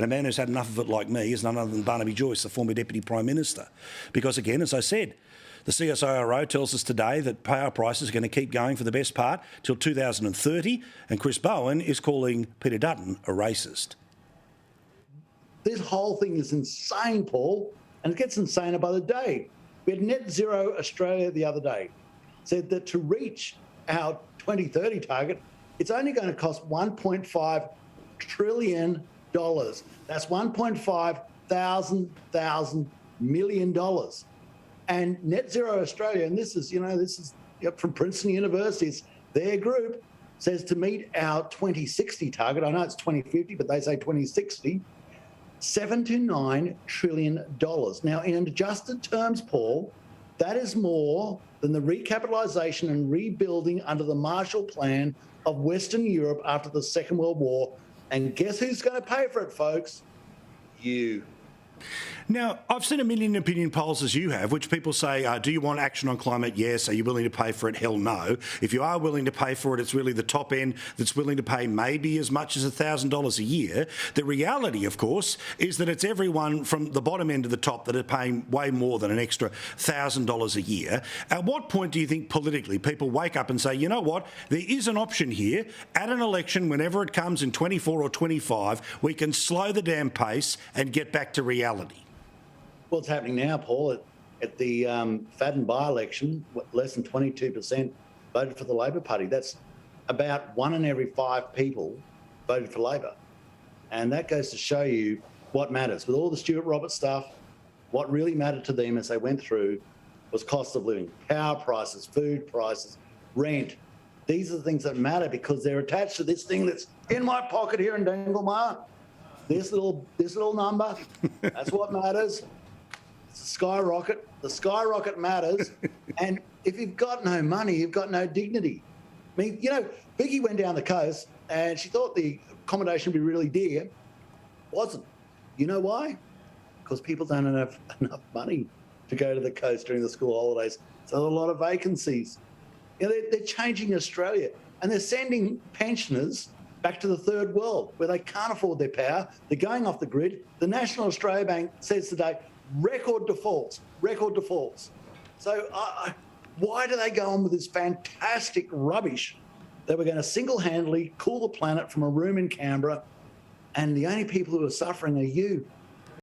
And a man who's had enough of it like me is none other than Barnaby Joyce, the former Deputy Prime Minister. Because again, as I said, the CSIRO tells us today that power prices are going to keep going for the best part till 2030, and Chris Bowen is calling Peter Dutton a racist. This whole thing is insane, Paul, and it gets insaner by the day. We had Net Zero Australia the other day said that to reach our 2030 target, it's only going to cost $1.5 trillion. That's $1.5 thousand million. And Net Zero Australia, and this is from Princeton University, it's their group, says to meet our 2060 target, I know it's 2050, but they say 2060, $7 to $9 trillion. Now, in adjusted terms, Paul, that is more than the recapitalisation and rebuilding under the Marshall Plan of Western Europe after the Second World War. And guess who's going to pay for it, folks? You. Now, I've seen a million opinion polls, as you have, which people say, do you want action on climate? Yes. Are you willing to pay for it? Hell no. If you are willing to pay for it, it's really the top end that's willing to pay maybe as much as $1,000 a year. The reality, of course, is that it's everyone from the bottom end to the top that are paying way more than an extra $1,000 a year. At what point do you think politically people wake up and say, you know what, there is an option here at an election, whenever it comes in 24 or 25, we can slow the damn pace and get back to reality? Well, it's happening now, Paul. At the Fadden by-election, less than 22% voted for the Labor Party. That's about 1 in every 5 people voted for Labor. And that goes to show you what matters. With all the Stuart Roberts stuff, what really mattered to them as they went through was cost of living, power prices, food prices, rent. These are the things that matter because they're attached to this thing that's in my pocket here in Danglemar. This little number, that's what matters. It's a skyrocket. The skyrocket matters. And if you've got no money, you've got no dignity. I mean, Vicky went down the coast and she thought the accommodation would be really dear. Wasn't. You know why? Because people don't have enough money to go to the coast during the school holidays. So there are a lot of vacancies. They're changing Australia and they're sending pensioners back to the third world where they can't afford their power. They're going off the grid. The National Australia Bank says today, record defaults. So why do they go on with this fantastic rubbish that we're going to single-handedly cool the planet from a room in Canberra, and the only people who are suffering are you?